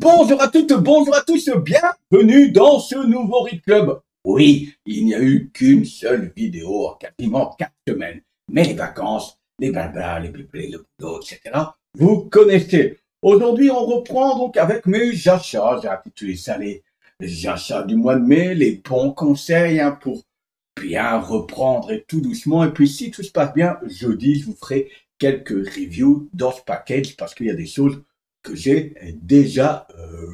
Bonjour à toutes, bonjour à tous, bienvenue dans ce nouveau Read Club. Oui, il n'y a eu qu'une seule vidéo en quasiment 4 semaines. Mais les vacances, les blabla, les blés, le boulot, etc. Vous connaissez. Aujourd'hui, on reprend donc avec mes achats. J'ai intitulé ça les achats du mois de mai, les bons conseils pour bien reprendre et tout doucement. Et puis, si tout se passe bien, jeudi, je vous ferai quelques reviews dans ce package parce qu'il y a des choses que j'ai déjà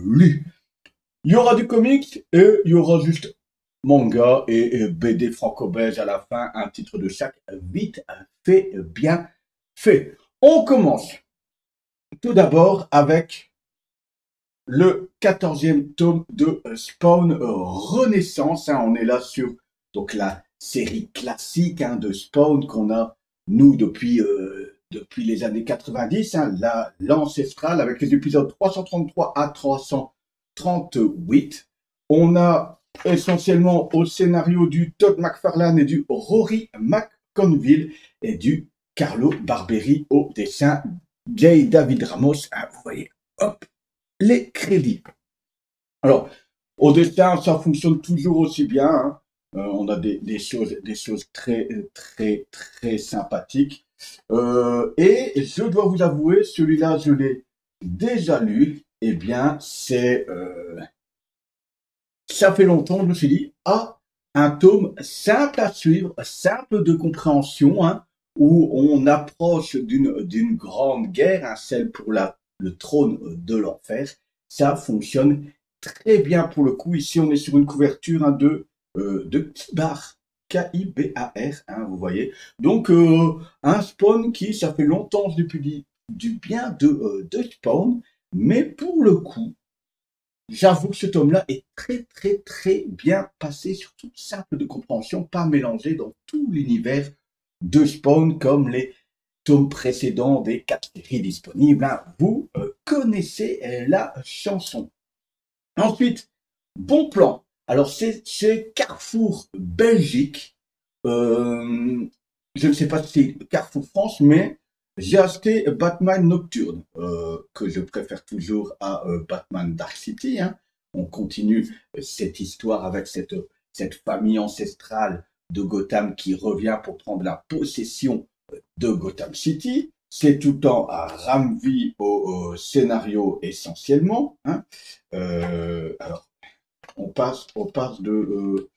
lu. Il y aura du comics et il y aura juste manga et BD franco-belge à la fin, un titre de chaque, vite fait, bien fait. On commence tout d'abord avec le 14e tome de Spawn Renaissance. On est là sur donc la série classique de Spawn qu'on a, nous, depuis les années 90, l'ancestrale, avec les épisodes 333 à 338. On a essentiellement au scénario du Todd McFarlane et du Rory McConville et du Carlo Barberi au dessin, J. David Ramos. Vous voyez, hop, les crédits. Alors, au dessin, ça fonctionne toujours aussi bien. On a des choses très, très, très sympathiques. Et je dois vous avouer, celui-là, je l'ai déjà lu. Eh bien, ça fait longtemps, je me suis dit, un tome simple à suivre, simple de compréhension, où on approche d'une grande guerre, celle pour le trône de l'enfer. Ça fonctionne très bien pour le coup. Ici, on est sur une couverture de Kibar, K-I-B-A-R, vous voyez. Donc, un Spawn qui, ça fait longtemps que je dis du bien de Spawn, mais pour le coup, j'avoue que ce tome-là est très, très, très bien passé, surtout simple de compréhension, pas mélangé dans tout l'univers de Spawn comme les tomes précédents des 4 séries disponibles. Vous connaissez la chanson. Ensuite, bon plan. Alors, c'est chez Carrefour Belgique. Je ne sais pas si c'est Carrefour France, mais j'ai acheté Batman Nocturne, que je préfère toujours à Batman Dark City. On continue cette histoire avec cette famille ancestrale de Gotham qui revient pour prendre la possession de Gotham City. C'est tout le temps à Ramvi au scénario essentiellement. Alors, on passe de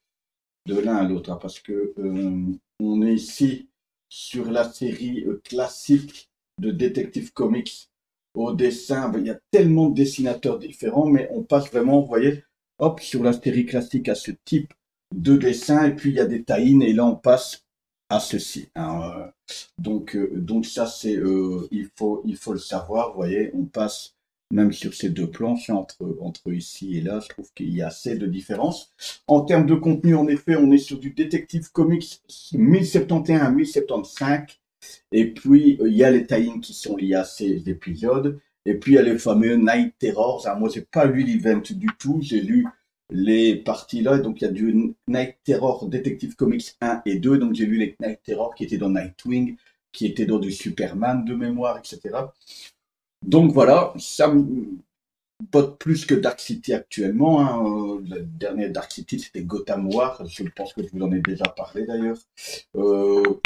l'un à l'autre, parce que on est ici sur la série classique de Detective Comics au dessin. Il y a tellement de dessinateurs différents, mais on passe vraiment, vous voyez, hop, sur la série classique à ce type de dessin, et puis il y a des tie-ins, et là on passe à ceci. Donc ça, c'est il faut le savoir, vous voyez, on passe même sur ces deux planches, entre ici et là, je trouve qu'il y a assez de différence. En termes de contenu, en effet, on est sur du Detective Comics 1071 à 1075. Et puis, il y a les tie-ins qui sont liés à ces épisodes. Et puis, il y a les fameux Night Terrors. Moi, j'ai pas lu l'event du tout. J'ai lu les parties là. Donc, il y a du Night Terror Detective Comics 1 et 2. Donc, j'ai lu les Night Terror qui étaient dans Nightwing, qui étaient dans du Superman de mémoire, etc. Donc voilà, ça me botte plus que Dark City actuellement. Le dernier Dark City, c'était Gotham War. Je pense que je vous en ai déjà parlé d'ailleurs. Euh,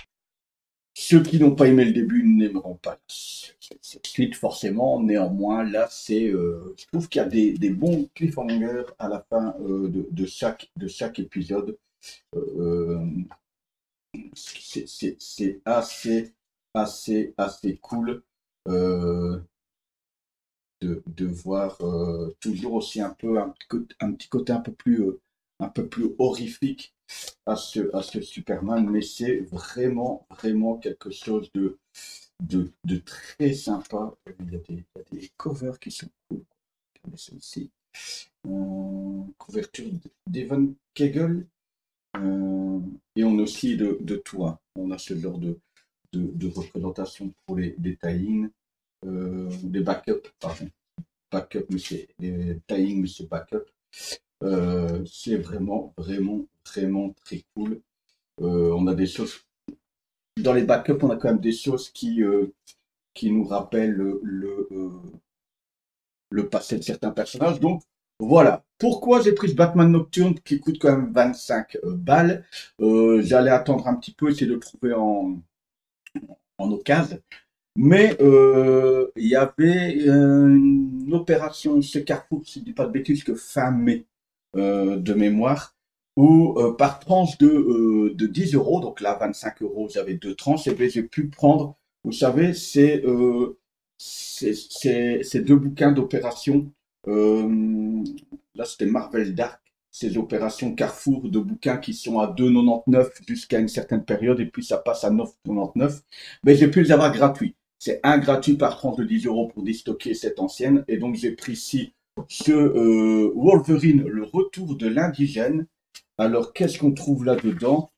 Ceux qui n'ont pas aimé le début n'aimeront pas cette suite forcément. Néanmoins, là, je trouve qu'il y a des bons cliffhangers à la fin de chaque épisode. Euh, c'est assez cool. Euh, de voir toujours aussi un petit côté un peu plus horrifique à ce Superman, mais c'est vraiment, vraiment quelque chose de très sympa. Il y a des covers qui sont cool. Regardez celle-ci. Couverture d'Evan Kegel. Et on a aussi de tout. On a ce genre de représentation pour les tie-ins. Des backups, pardon. Backup, mais c'est tie-in, mais c'est backup. C'est vraiment, vraiment, vraiment très cool. On a des choses. Dans les backups, on a quand même des choses qui nous rappellent le passé de certains personnages. Donc voilà. Pourquoi j'ai pris ce Batman Nocturne qui coûte quand même 25 balles. J'allais attendre un petit peu, essayer de le trouver en occasion. Mais il y avait une opération chez Carrefour, si je ne dis pas de bêtises, que fin mai de mémoire, où par tranche de 10 euros, donc là 25 euros, j'avais deux tranches, et bien j'ai pu prendre, vous savez, ces deux bouquins d'opération. Là, c'était Marvel Dark, ces opérations Carrefour de bouquins qui sont à 2,99 jusqu'à une certaine période, et puis ça passe à 9,99. Mais j'ai pu les avoir gratuits. C'est un gratuit par tranche de 10 euros pour déstocker cette ancienne. Et donc, j'ai pris ici ce Wolverine, le retour de l'indigène. Alors, qu'est-ce qu'on trouve là-dedans?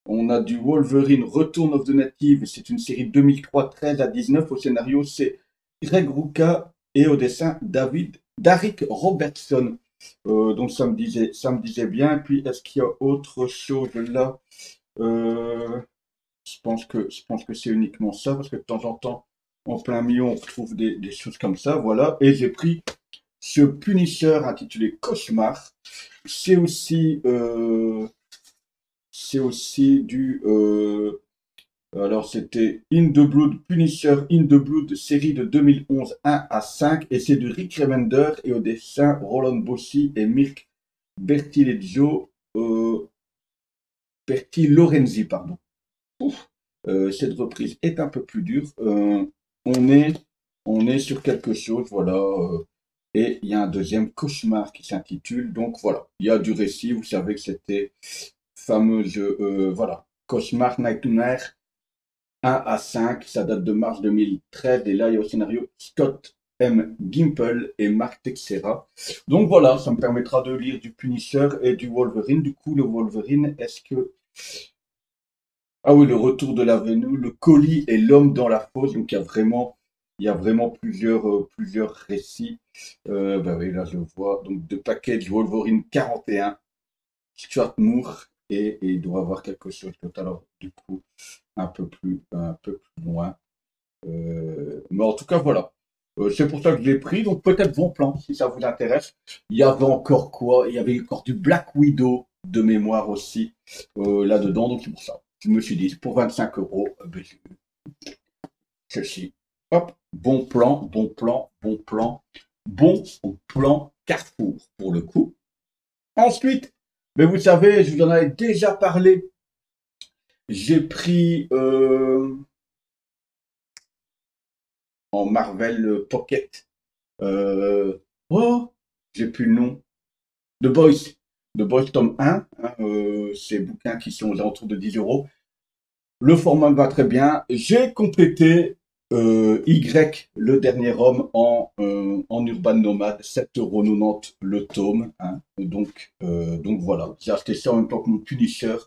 On a du Wolverine Return of the Native. C'est une série 2003, 13 à 19. Au scénario, c'est Greg Rucka et au dessin, Derek Robertson. Donc ça me disait bien. Et puis, est-ce qu'il y a autre chose là? Je pense que c'est uniquement ça, parce que de temps en temps, en plein milieu, on retrouve des choses comme ça, voilà. Et j'ai pris ce Punisher intitulé Cauchemar. C'est aussi, alors c'était In the Blood, Punisher In the Blood, série de 2011, 1 à 5, et c'est de Rick Remender, et au dessin, Roland Bossi et Mirk Bertileggio, Berti Lorenzi, pardon. Ouf. Cette reprise est un peu plus dure. On est, on est sur quelque chose, voilà. Et il y a un deuxième cauchemar qui s'intitule. Donc voilà, il y a du récit. Vous savez que c'était fameuse, voilà, Cauchemar Nightmare 1 à 5. Ça date de mars 2013. Et là, il y a au scénario Scott M. Gimple et Mark Texera. Donc voilà, ça me permettra de lire du Punisher et du Wolverine. Du coup, le Wolverine, est-ce que ah oui, le retour de l'avenue, le colis et l'homme dans la fosse. Donc il y a vraiment plusieurs récits. Ben oui, là je vois. Donc de package Wolverine 41, Stuart Moore et il doit avoir quelque chose d'autre. Alors du coup un peu plus loin. Mais en tout cas voilà. C'est pour ça que je l'ai pris. Donc peut-être bon plan si ça vous intéresse. Il y avait encore quoi? Il y avait encore du Black Widow de mémoire aussi là-dedans. Donc c'est pour ça. Je me suis dit, pour 25 euros, ceci. Hop, bon plan, bon plan, bon plan, bon plan Carrefour pour le coup. Ensuite, mais vous savez, je vous en avais déjà parlé. J'ai pris en Marvel Pocket. Oh, j'ai plus le nom. The Boys. The Boys tome 1. Hein, ces bouquins qui sont aux alentours de 10 euros. Le format me va très bien. J'ai complété Y, le dernier homme, en Urban Nomade, 7,90 € le tome. Hein. Donc voilà, j'ai acheté ça en même temps que mon Punisher,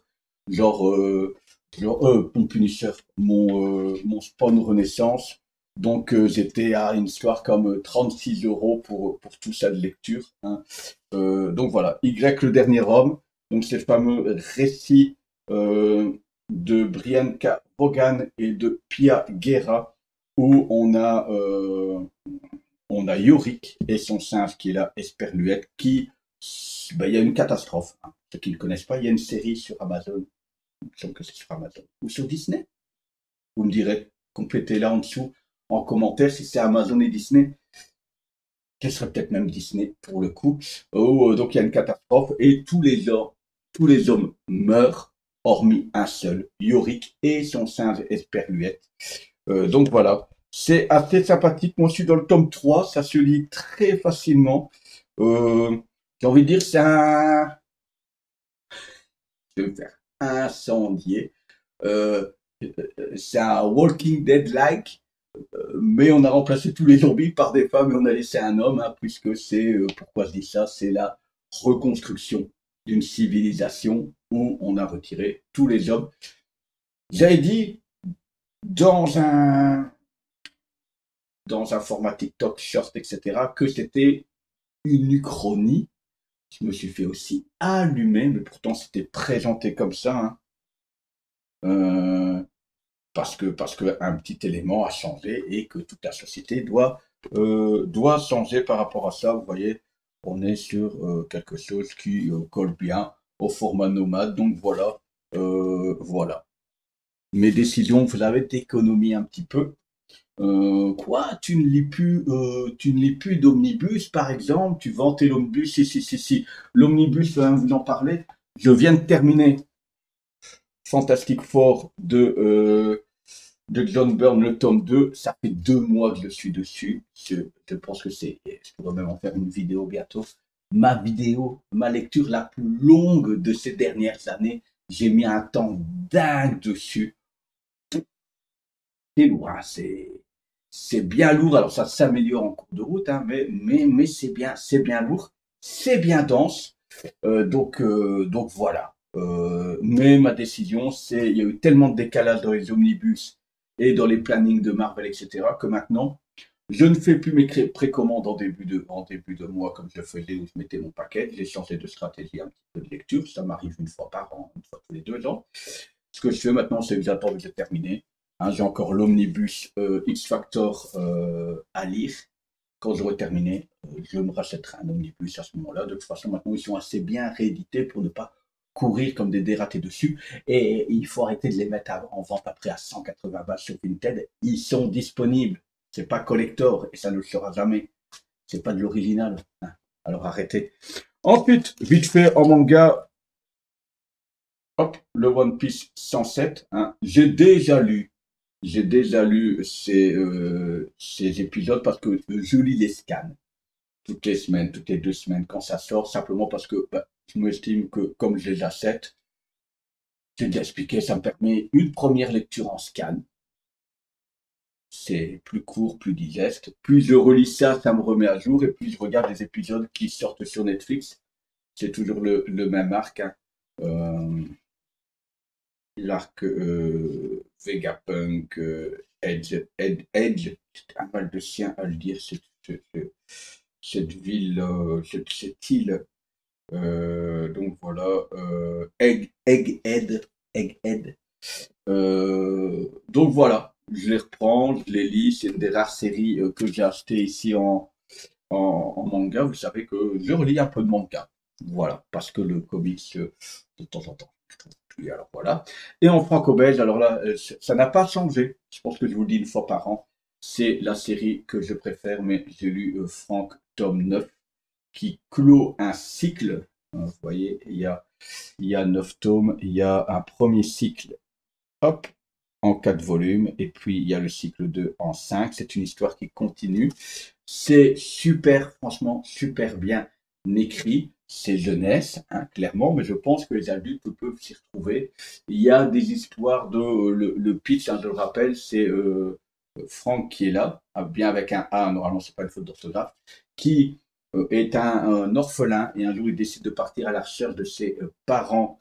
mon Punisher, mon Spawn Renaissance. Donc j'étais à une histoire comme 36 euros pour tout ça de lecture. Hein. Donc voilà, Y, le dernier homme. Donc c'est le fameux récit de Brianka Vaughan et de Pia Guerra, où on a Yorick et son singe qui est là, Esperluette, il y a une catastrophe. Hein. Ceux qui ne le connaissent pas, il y a une série sur Amazon, il me semble que c'est sur Amazon, ou sur Disney. Vous me direz, complétez là en dessous, en commentaire, si c'est Amazon et Disney. Ce serait peut-être même Disney pour le coup. Donc il y a une catastrophe et tous les hommes meurent, hormis un seul, Yorick et son singe Esperluette. Donc voilà, c'est assez sympathique. Moi je suis dans le tome 3, ça se lit très facilement. J'ai envie de dire, je vais me faire incendier. Euh, c'est un Walking Dead-like, mais on a remplacé tous les zombies par des femmes et on a laissé un homme, hein, puisque pourquoi je dis ça, c'est la reconstruction d'une civilisation où on a retiré tous les hommes. J'avais dit dans un format TikTok, Short, etc., que c'était une uchronie. Je me suis fait aussi allumer, mais pourtant c'était présenté comme ça. Hein. parce que un petit élément a changé et que toute la société doit changer par rapport à ça. Vous voyez, on est sur quelque chose qui colle bien au format nomade. Donc voilà, voilà. Mes décisions, vous avez d'économie un petit peu. Quoi? Tu ne lis plus d'omnibus, par exemple? Tu vantais l'omnibus? Si, si, si, si. L'omnibus, vous en parlez. Je viens de terminer Fantastic Four de John Byrne, le tome 2. Ça fait 2 mois que je suis dessus. Je pense que je pourrais même en faire une vidéo bientôt. Ma lecture la plus longue de ces dernières années. J'ai mis un temps dingue dessus. C'est lourd, hein, c'est bien lourd. Alors ça s'améliore en cours de route, hein, mais c'est bien lourd, c'est bien dense. Donc voilà. Mais ma décision, il y a eu tellement de décalage dans les omnibus et dans les plannings de Marvel, etc., que maintenant, je ne fais plus mes précommandes en début de mois comme je faisais où je mettais mon paquet. J'ai changé de stratégie un petit peu de lecture. Ça m'arrive une fois par an, une fois tous les 2 ans. Ce que je fais maintenant, c'est que j'attends de terminer. Hein, j'ai encore l'omnibus X Factor à lire. Quand j'aurai terminé, je me rachèterai un omnibus à ce moment-là. De toute façon, maintenant, ils sont assez bien réédités pour ne pas courir comme des dératés dessus. Et il faut arrêter de les mettre en vente après à 180 balles sur Vinted. Ils sont disponibles. C'est pas collector et ça ne le sera jamais. C'est pas de l'original. Hein. Alors arrêtez. Ensuite, vite fait en manga, hop, le One Piece 107. Hein. J'ai déjà lu ces épisodes parce que je lis les scans toutes les semaines, toutes les 2 semaines quand ça sort, simplement parce que je m'estime que comme je les achète, j'ai déjà expliqué, ça me permet une première lecture en scan. C'est plus court, plus digeste. Plus je relis ça, ça me remet à jour. Et puis je regarde les épisodes qui sortent sur Netflix. C'est toujours le même arc. Hein. Euh, L'arc Vegapunk, Edge, c'est un mal de chien à le dire, cette ville, cette île. Donc voilà, Egghead. Donc voilà, je les reprends, je les lis. C'est une des rares séries que j'ai achetées ici en manga. Vous savez que je relis un peu de manga. Voilà, parce que le comics, de temps en temps, je trouve plus. Alors voilà. Et en franco-belge, alors là, ça n'a pas changé. Je pense que je vous le dis une fois par an. C'est la série que je préfère, mais j'ai lu Franck tome 9 qui clôt un cycle. Vous voyez, il y a 9 tomes, il y a un premier cycle, hop, en 4 volumes, et puis il y a le cycle 2 en 5. C'est une histoire qui continue. C'est super, franchement, super bien écrit. C'est jeunesse, hein, clairement, mais je pense que les adultes peuvent s'y retrouver. Il y a des histoires de le pitch, hein, je le rappelle, c'est Franck qui est là, bien avec un A, normalement c'est pas une faute d'orthographe, qui est un orphelin et un jour il décide de partir à la recherche de ses parents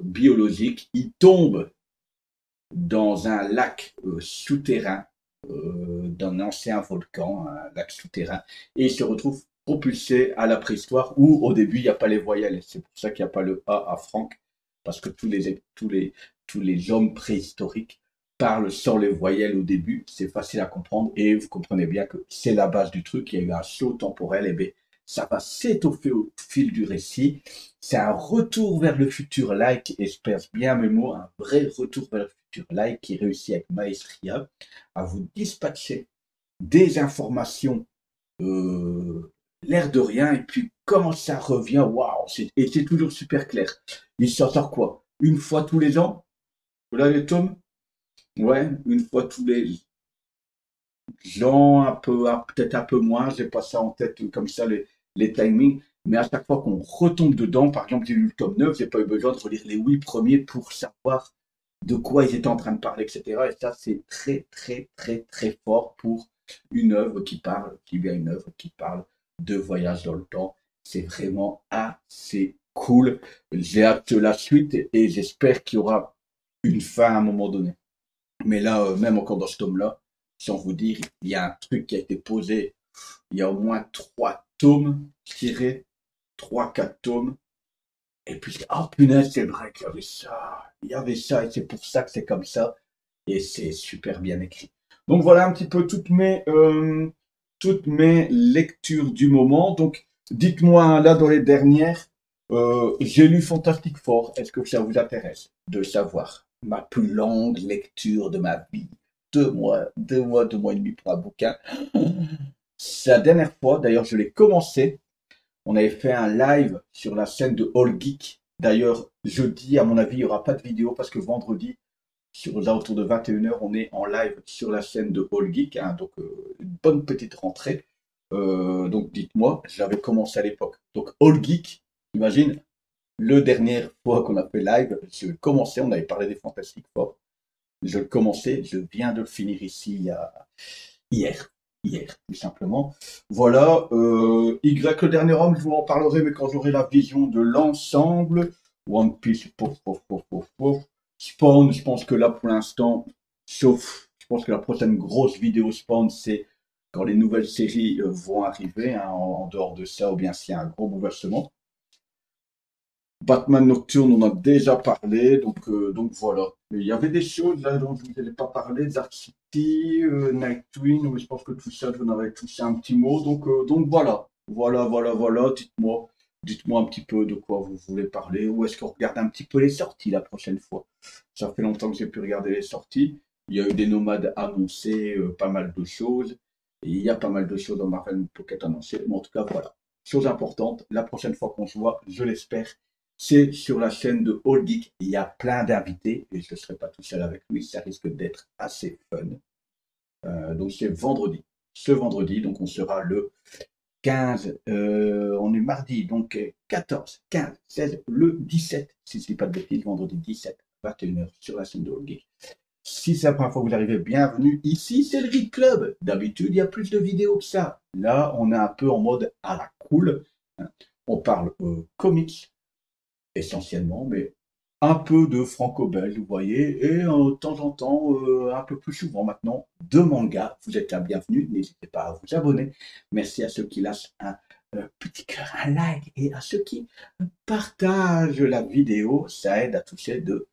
biologiques. Il tombe dans un lac souterrain d'un ancien volcan, un lac souterrain, et il se retrouve propulsé à la préhistoire où au début il n'y a pas les voyelles. C'est pour ça qu'il n'y a pas le A à Franck, parce que tous les hommes préhistoriques parlent sans les voyelles au début. C'est facile à comprendre et vous comprenez bien que c'est la base du truc. Il y a eu un saut temporel et bien, ça va s'étoffer au fil du récit. C'est un retour vers le futur like, et je pèse bien mes mots, un vrai retour vers le futur like qui réussit avec maestria à vous dispatcher des informations, l'air de rien, et puis quand ça revient, waouh, et c'est toujours super clair. Il sort quoi? Une fois tous les ans? Voilà les tomes? Ouais, une fois tous les ans, peut-être un peu moins, j'ai pas ça en tête comme ça, les timings, mais à chaque fois qu'on retombe dedans, par exemple, j'ai lu le tome 9, j'ai pas eu besoin de relire les 8 premiers pour savoir de quoi ils étaient en train de parler, etc. Et ça, c'est très, très, très, très fort pour une œuvre qui parle, qui bien une œuvre qui parle de voyage dans le temps. C'est vraiment assez cool. J'ai hâte de la suite et j'espère qu'il y aura une fin à un moment donné. Mais là, même encore dans ce tome-là, sans vous dire, il y a un truc qui a été posé. Il y a au moins 3 tomes tirés, 3, 4 tomes. Et puis, oh punaise, c'est vrai qu'il y avait ça. Il y avait ça, et c'est pour ça que c'est comme ça. et c'est super bien écrit. Donc voilà un petit peu toutes mes lectures du moment. Donc dites-moi là dans les dernières, j'ai lu Fantastic Four. Est-ce que ça vous intéresse de savoir ma plus longue lecture de ma vie? 2 mois, 2 mois, 2 mois et demi pour un bouquin. C'est la dernière fois, d'ailleurs je l'ai commencé. On avait fait un live sur la scène de All Geek. D'ailleurs, jeudi, à mon avis, il n'y aura pas de vidéo parce que vendredi, là autour de 21 h, on est en live sur la chaîne de All Geek, hein, donc une bonne petite rentrée. Donc dites-moi, j'avais commencé à l'époque. Donc All Geek, imagine, le dernière fois qu'on a fait live, je commençais, on avait parlé des Fantastic Four. Je le commençais, je viens de le finir ici hier, hier, tout simplement. Voilà, Y, le dernier homme, je vous en parlerai, mais quand j'aurai la vision de l'ensemble. One Piece, pof, pof, pof, pof, pof. Spawn, je pense que là, pour l'instant, sauf, je pense que la prochaine grosse vidéo Spawn, c'est quand les nouvelles séries vont arriver, hein, en dehors de ça, ou bien s'il y a un gros bouleversement. Batman Nocturne, on a déjà parlé, donc voilà. Il y avait des choses là dont je ne vous avais pas parlé, Dark City, Nightwing, mais je pense que tout ça, je vous en avais touché un petit mot. Donc voilà, voilà. Dites-moi un petit peu de quoi vous voulez parler, ou est-ce qu'on regarde un petit peu les sorties la prochaine fois? Ça fait longtemps que j'ai pu regarder les sorties. Il y a eu des nomades annoncés, pas mal de choses. Et il y a pas mal de choses dans Marvel Pocket annoncées. Mais en tout cas, voilà. Chose importante, la prochaine fois qu'on se voit, je l'espère, c'est sur la chaîne de All Geek. Il y a plein d'invités et je ne serai pas tout seul avec lui. Ça risque d'être assez fun. Donc c'est vendredi. Ce vendredi, donc on sera le 15, on est mardi, donc 14, 15, 16, le 17, si je ne dis pas de bêtises, vendredi 17, 21 h sur la chaîne de All Geek. Si c'est la première fois que vous arrivez, bienvenue. Ici, c'est le Geek Club. D'habitude, il y a plus de vidéos que ça. Là, on est un peu en mode à la cool. On parle comics, essentiellement, mais un peu de franco-belge, vous voyez, et de temps en temps, un peu plus souvent maintenant, de manga. Vous êtes la bienvenue, n'hésitez pas à vous abonner. Merci à ceux qui lâchent un petit cœur, un like, et à ceux qui partagent la vidéo. Ça aide à toucher de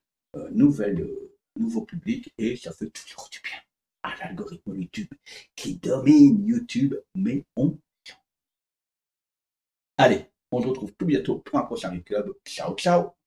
nouveaux publics, et ça fait toujours du bien à l'algorithme YouTube qui domine YouTube, mais on... Allez, on se retrouve tout bientôt pour un prochain Geek Club. Ciao, ciao!